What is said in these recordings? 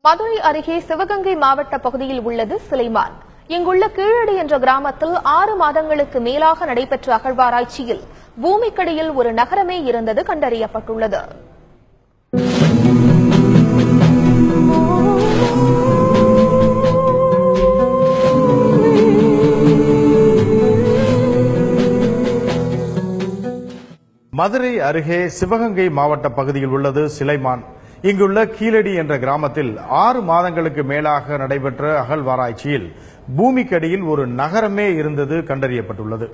மதுரை அருகே சிவகங்கை மாவட்ட பகுதியில் உள்ளது சிலைமான். இங்குள்ள கீழடி என்ற கிராமத்தில் 6 மாதங்களுக்கு மேலாக நடைபெற்ற அகழ்வாராய்ச்சியில் பூமிக்கடியில் ஒரு நகரமே இருந்தது கண்டறியப்பட்டுள்ளது. மதுரை அருகே சிவகங்கை மாவட்ட பகுதியில் உள்ளது சிலைமான். இங்குள்ள கீழடி என்ற கிராமத்தில் 6 மாதங்களுக்கு மேலாக நடைபெற்ற அகழ்வாராய்ச்சியில் பூமிக்கடியில் ஒரு நகரமே இருந்தது கண்டறியப்பட்டுள்ளது.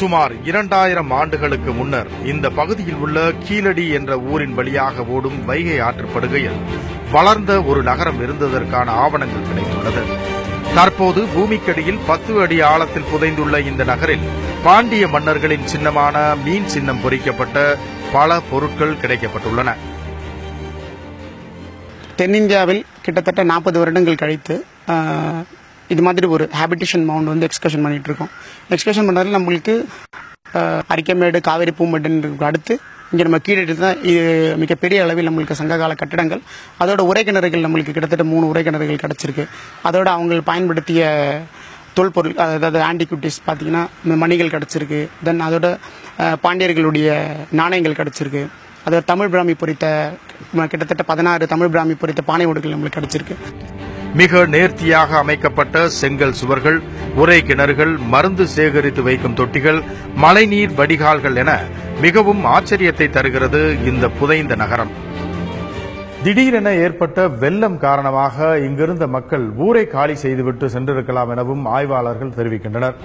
சுமார் 2000 ஆண்டுகளுக்கு முன்னர் இந்த பகுதியில் உள்ள கீழடி என்ற ஊரின் வழியாக ஓடும் வைகை ஆற்றுப்படுகையில் வளர்ந்த ஒரு நகரம் இருந்ததற்கான ஆவணங்கள் கிடைத்துள்ளது. தற்போது பூமிக்கடியில் 10 அடி ஆழத்தில் புதைந்துள்ள இந்த நகரில் பாண்டிய மன்னர்களின் சின்னமான மீன் சின்னம் பொறிக்கப்பட்ட பல பொருட்கள் கிடைக்கப்பட்டுள்ளன. தென்னிந்தியாவில் கிட்டத்தட்ட 40 வருடங்கள் கழித்து இது மாதிரி ஒரு ஹேபிடேஷன் மவுண்ட் வந்து எக்ஸ்கர்ஷன் பண்ணிட்டு இருக்கோம். எக்ஸ்கர்ஷன் பண்ணதில் நம்மளுக்கு அரிக்கமேடு, காவேரி பூம்பட்டுன்னு அடுத்து இங்கே நம்ம கீழடி தான் இது மிகப்பெரிய அளவில் நம்மளுக்கு சங்ககால கட்டடங்கள், அதோட உரை கிணறுகள் நம்மளுக்கு கிட்டத்தட்ட 3 உரை கிணறுகள் கிடச்சிருக்கு. அதோட அவங்க பயன்படுத்திய தொல்பொருள், அதாவது ஆன்டிக்விட்டிஸ் பார்த்தீங்கன்னா மணிகள் கிடச்சிருக்கு. தென் அதோட பாண்டியர்களுடைய நாணயங்கள் கிடச்சிருக்கு. அதோட தமிழ் பிராமி பொறித்த கிட்டத்தட்ட 16 தமிழ் பிராமி பொறித்த பானை ஓடுகள் நம்மளுக்கு கிடச்சிருக்கு. மிக நேர்த்தியாக அமைக்கப்பட்ட செங்கல் சுவர்கள், உரை கிணறுகள், மருந்து சேகரித்து வைக்கும் தொட்டிகள், மழைநீர் வடிகால்கள் என மிகவும் ஆச்சரியத்தை தருகிறது இந்த புதைந்த நகரம். திடீரென ஏற்பட்ட வெள்ளம் காரணமாக இங்கிருந்த மக்கள் ஊரை காலி செய்துவிட்டு சென்றிருக்கலாம் எனவும் ஆய்வாளர்கள் தெரிவிக்கின்றனர்.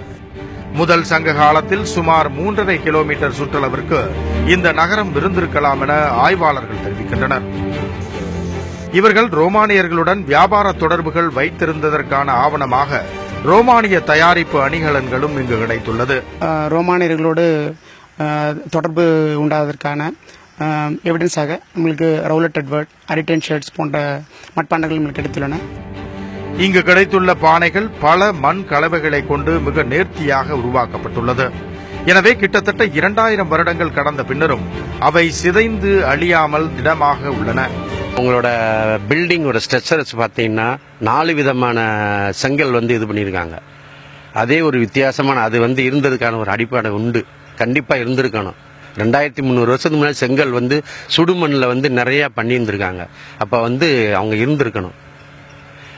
முதல் சங்க காலத்தில் சுமார் 3.5 கிலோமீட்டர் சுற்றளவிற்கு இந்த நகரம் இருந்திருக்கலாம் என ஆய்வாளர்கள் தெரிவிக்கின்றனர். இவர்கள் ரோமானியர்களுடன் வியாபார தொடர்புகள் வைத்திருந்ததற்கான ஆவணமாக ரோமானிய தயாரிப்பு அணிகலன்களும் இங்கு கிடைத்துள்ளது. ரோமானியர்களோடு தொடர்பு உண்டாவதற்கான எவிடன்ஸாக நம்மளுக்கு ரவுலட் எட்வர்ட், அரிட்டன் ஷர்ட்ஸ் போன்ற மட்பாண்டங்கள் நம்மளுக்கு கிடைத்துள்ளன. இங்கு கிடைத்துள்ள பானைகள் பல மண் கலவைகளை கொண்டு மிக நேர்த்தியாக உருவாக்கப்பட்டுள்ளது. எனவே கிட்டத்தட்ட 2000 வருடங்கள் கடந்த பின்னரும் அவை சிதைந்து அழியாமல் திடமாக உள்ளன. உங்களோட பில்டிங்கோட ஸ்ட்ரக்சர்ஸ் பார்த்தீங்கன்னா 4 விதமான செங்கல் வந்து இது பண்ணியிருக்காங்க. அதே ஒரு வித்தியாசமான அது வந்து இருந்ததுக்கான ஒரு அடிப்படை உண்டு, கண்டிப்பாக இருந்திருக்கணும். 2300 வருஷத்துக்கு முன்னாடி செங்கல் வந்து சுடுமண்ணில் வந்து நிறைய பண்ணியிருந்திருக்காங்க. அப்போ வந்து அவங்க இருந்திருக்கணும்.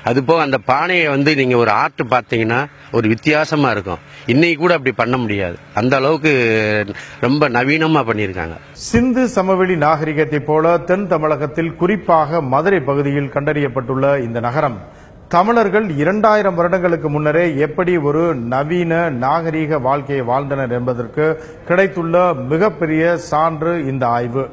அதுபோக அந்த பானையை வந்து நீங்க ஒரு ஆர்ட் பார்த்தீங்கன்னா ஒரு வித்தியாசமா இருக்கும். இன்னைக்கு கூட அப்படி பண்ண முடியாது, அந்த அளவுக்கு ரொம்ப நவீனமா பண்ணியிருக்காங்க. சிந்து சமவெளி நாகரிகத்தை போல தென் தமிழகத்தில் குறிப்பாக மதுரை பகுதியில் கண்டறியப்பட்டுள்ள இந்த நகரம் தமிழர்கள் 2000 வருடங்களுக்கு முன்னரே எப்படி ஒரு நவீன நாகரிக வாழ்க்கையை வாழ்ந்தனர் என்பதற்கு கிடைத்துள்ள மிகப்பெரிய சான்று இந்த ஆய்வு.